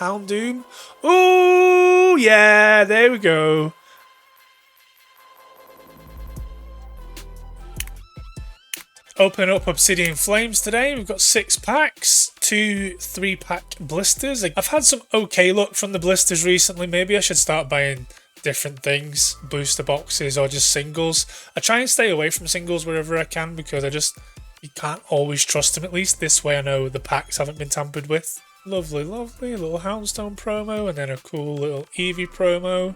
Houndoom. Oh, yeah, there we go. Opening up Obsidian Flames today. We've got 6 packs, 2 3-pack blisters. I've had some okay luck from the blisters recently. Maybe I should start buying different things, booster boxes or just singles. I try and stay away from singles wherever I can because you can't always trust them. At least this way I know the packs haven't been tampered with. Lovely, lovely little Houndstone promo and then a cool little Eevee promo.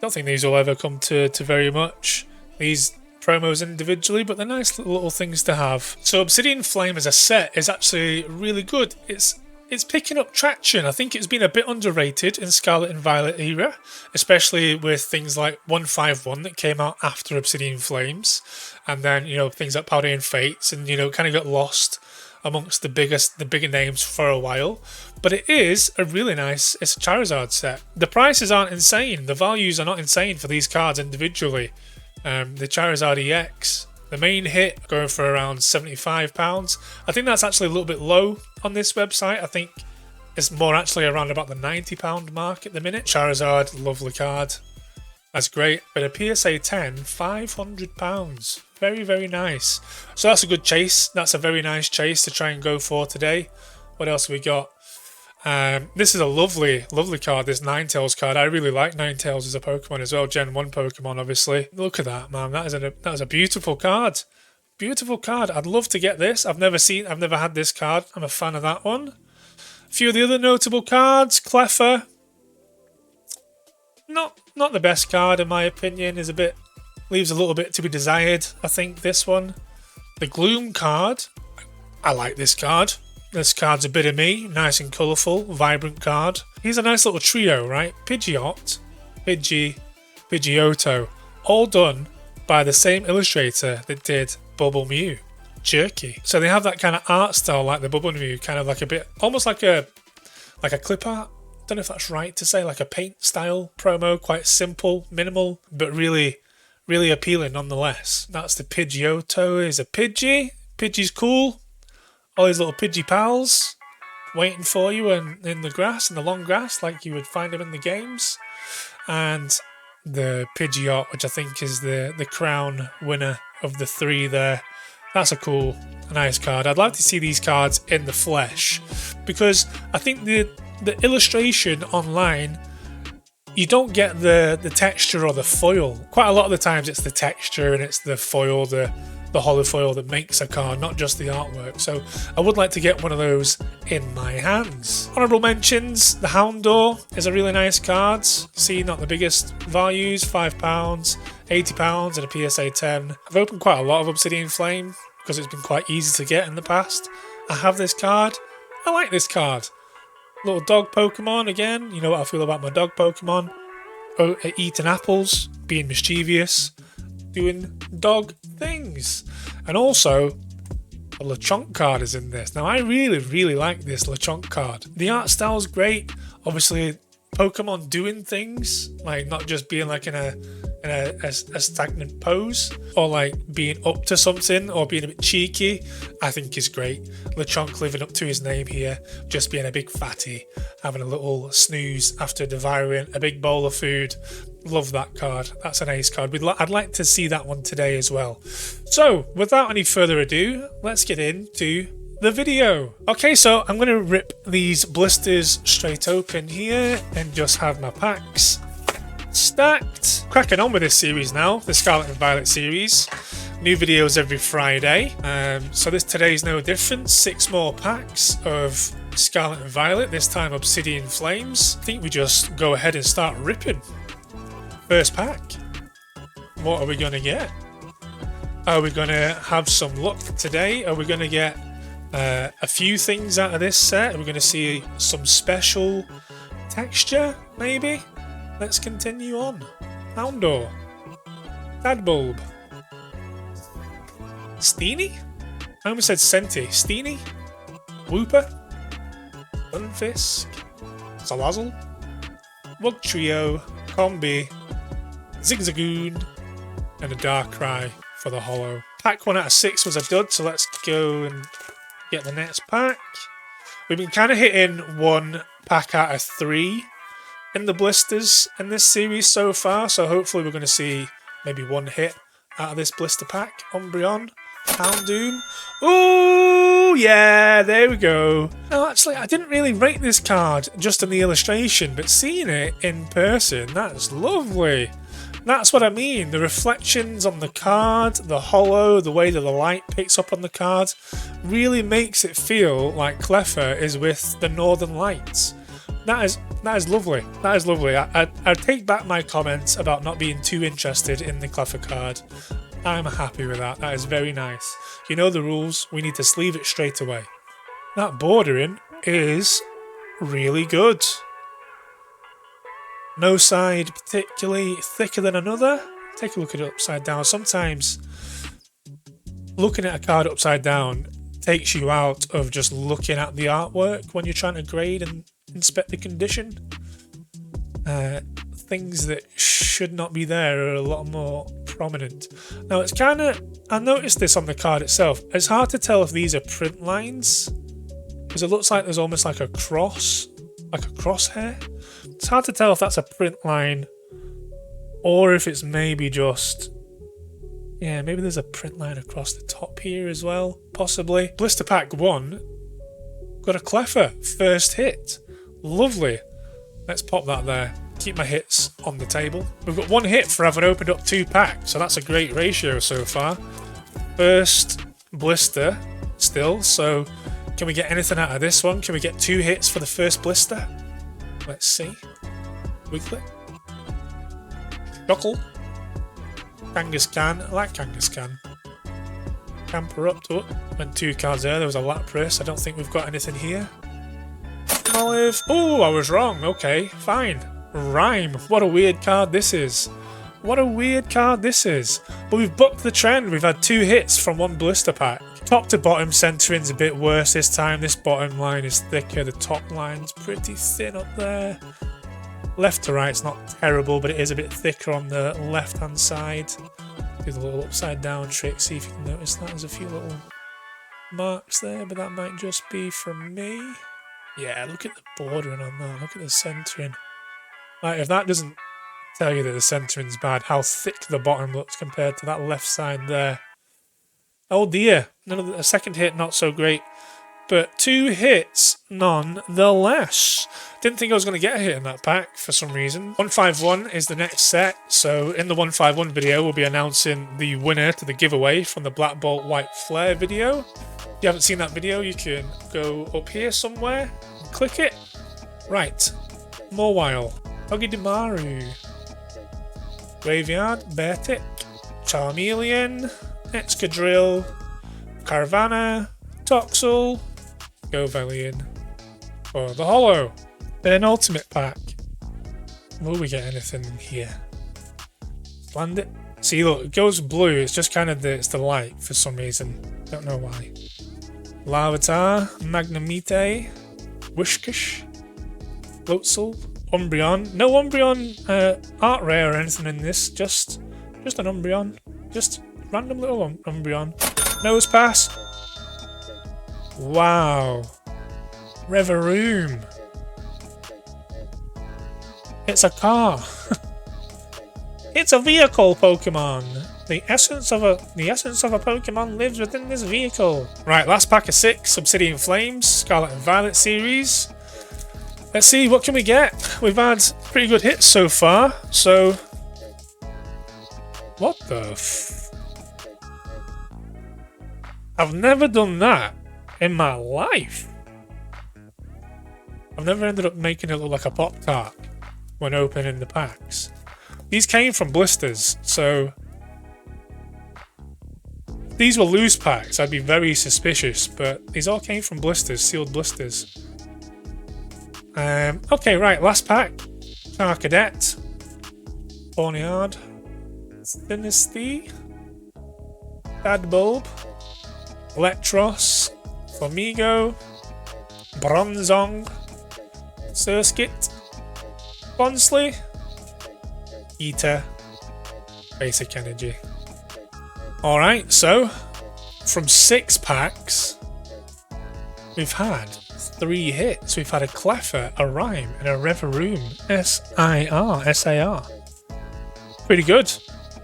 Don't think these will ever come to very much. These promos individually, but they're nice little things to have. So Obsidian Flame as a set is actually really good. It's picking up traction. I think it's been a bit underrated in Scarlet and Violet era, especially with things like 151 that came out after Obsidian Flames, and then things like Powder and Fates, and kind of got lost amongst the bigger names for a while. But it is a really nice. It's a Charizard set. The prices aren't insane. The values are not insane for these cards individually. The Charizard EX, the main hit, going for around £75. I think that's actually a little bit low on this website. I think it's more actually around about the £90 mark at the minute. Charizard, lovely card. That's great. But a PSA 10, £500. Very, very nice. So that's a good chase. That's a very nice chase to try and go for today. What else have we got? This is a lovely, lovely card, this Ninetales card. I really like Ninetales as a Pokemon as well. Gen 1 Pokemon, obviously. Look at that, man. That is a beautiful card. Beautiful card. I'd love to get this. I've never had this card. I'm a fan of that one. A few of the other notable cards. Cleffa. Not the best card in my opinion. Leaves a little bit to be desired, I think, this one. The Gloom card. I like this card. This card's a bit of me, nice and colourful, vibrant card. He's a nice little trio, right? Pidgeot, Pidgey, Pidgeotto, all done by the same illustrator that did Bubble Mew, Jerky. So they have that kind of art style like the Bubble Mew, kind of like a bit, almost like a clip art. Don't know if that's right to say, like a paint style promo, quite simple, minimal, but really, really appealing nonetheless. That's the Pidgeotto. Is a Pidgey. Pidgey's cool. All these little Pidgey pals waiting for you in the grass, in the long grass, like you would find them in the games. And the Pidgeot, which I think is the crown winner of the 3 there. That's a nice card. I'd like to see these cards in the flesh because I think the illustration online, you don't get the texture or the foil. Quite a lot of the times it's the texture and it's the foil, the holofoil that makes a card, not just the artwork. So I would like to get one of those in my hands. Honourable mentions, the Houndour is a really nice card. See, not the biggest values, £5, £80 and a PSA 10. I've opened quite a lot of Obsidian Flame because it's been quite easy to get in the past. I have this card. I like this card. Little dog Pokemon again. You know what I feel about my dog Pokemon. Eating apples, being mischievous, doing dog things. And also a Lechonk card is in this. Now I really, really like this Lechonk card. The art style is great. Obviously Pokemon doing things, like not just being like in a stagnant pose or like being up to something or being a bit cheeky, I think is great. Lechonk living up to his name here, just being a big fatty, having a little snooze after devouring a big bowl of food. Love that card. That's an ace card. I'd like to see that one today as well. So without any further ado, let's get into the video. Okay, so I'm going to rip these blisters straight open here and just have my packs stacked. Cracking on with this series now, the Scarlet and Violet series. New videos every Friday. So today's no different. 6 more packs of Scarlet and Violet, this time Obsidian Flames. I think we just go ahead and start ripping. First pack. What are we going to get? Are we going to have some luck today? Are we going to get a few things out of this set? Are we going to see some special texture, maybe? Let's continue on. Houndour. Tadbulb. Steenie? I almost said Senti. Steenie? Wooper? Unfisk? Salazzle? Wugtrio? Combi? Zigzagoon? And a Darkrai for the holo. Pack 1 out of 6 was a dud, so let's go and get the next pack. We've been kind of hitting one pack out of 3 in the blisters in this series so far, so hopefully we're going to see maybe 1 hit out of this blister pack. Umbreon, Houndoom. Oh yeah, there we go. Now actually, I didn't really rate this card just in the illustration, but seeing it in person, that's lovely. That's what I mean, the reflections on the card, the holo, the way that the light picks up on the card, really makes it feel like Cleffa is with the Northern Lights. That is lovely. That is lovely. I take back my comments about not being too interested in the Cleffa card. I'm happy with that. That is very nice. You know the rules. We need to sleeve it straight away. That bordering is really good. No side particularly thicker than another. Take a look at it upside down. Sometimes looking at a card upside down takes you out of just looking at the artwork when you're trying to grade and inspect the condition. Things that should not be there are a lot more prominent. Now it's kind of, I noticed this on the card itself, it's hard to tell if these are print lines, because it looks like there's almost like a cross, like a crosshair. It's hard to tell if that's a print line or if it's maybe just, yeah, maybe there's a print line across the top here as well, possibly. Blister Pack 1 got a Cleffa first hit. Lovely. Let's pop that there. Keep my hits on the table. We've got 1 hit for having opened up 2 packs, so that's a great ratio so far. First blister still, so can we get anything out of this one? Can we get 2 hits for the first blister? Let's see. Weekly. Knuckle. Kangaskhan. I like Kangaskhan. Camperupt. Went 2 cards there. There was a Lapras. I don't think we've got anything here. Olive. Oh, I was wrong. Okay, fine. Rhyme. What a weird card this is. What a weird card this is. But we've bucked the trend. We've had 2 hits from 1 blister pack. Top to bottom centering's a bit worse this time. This bottom line is thicker. The top line's pretty thin up there. Left to right's not terrible, but it is a bit thicker on the left-hand side. Do the little upside down trick. See if you can notice that. There's a few little marks there, but that might just be from me. Yeah, look at the bordering on that. Look at the centering. Like, if that doesn't tell you that the centering's bad, how thick the bottom looks compared to that left side there. Oh dear, a second hit not so great, but 2 hits nonetheless. Didn't think I was going to get a hit in that pack for some reason. 151 is the next set, so in the 151 video we'll be announcing the winner to the giveaway from the Black Bolt White Flare video. If you haven't seen that video, you can go up here somewhere and click it. Right, Mawile, Togedemaru, Graveyard, Beartic, Charmeleon, Excadrill, Carvanha, Toxel, Govelian for the holo. Then ultimate pack. Will we get anything in here? Land it. See, look, it goes blue. It's just kind of it's the light for some reason. Don't know why. Larvitar, Magnemite, Wishkish, Floatzel, Umbreon. No Umbreon art rare or anything in this. Just an Umbreon. Just random little Umbreon. Nose pass. Wow. Reveroom. It's a car. It's a vehicle Pokemon. The essence of a Pokemon lives within this vehicle. Right, last pack of 6, Obsidian Flames, Scarlet and Violet series. Let's see, what can we get? We've had pretty good hits so far, so... What the f... I've never done that in my life. I've never ended up making it look like a Pop-Tart when opening the packs. These came from blisters, so... If these were loose packs, I'd be very suspicious, but these all came from blisters, sealed blisters. Okay, right, last pack. Charcadet, Borneard, Thinisty, Dadbulb, Electros, Flamigo, Bronzong, Surskit, Bonsley, Eater, Basic Energy. Alright, so from 6 packs, we've had 3 hits. We've had a Cleffa, a Rhyme, and a Reveroom. S-I-R. Pretty good.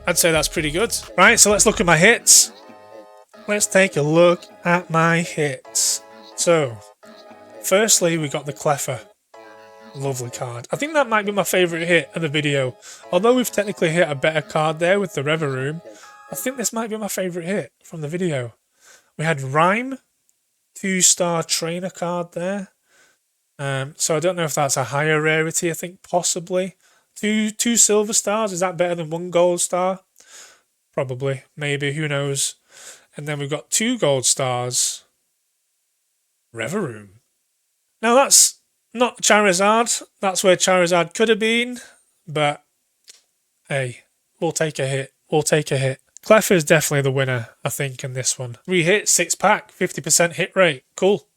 I'd say that's pretty good. Right, so let's look at my hits. Let's take a look at my hits. So, firstly, we got the Cleffa. Lovely card. I think that might be my favourite hit of the video. Although we've technically hit a better card there with the Reveroom, I think this might be my favourite hit from the video. We had Rhyme, 2-star trainer card there. So I don't know if that's a higher rarity. I think possibly. Two silver stars. Is that better than 1 gold star? Probably. Maybe. Who knows? And then we've got 2 gold stars. Reveroom. Now that's not Charizard. That's where Charizard could have been. But hey, we'll take a hit. We'll take a hit. Cleffa is definitely the winner, I think, in this one. 3 hits, 6 pack, 50% hit rate. Cool.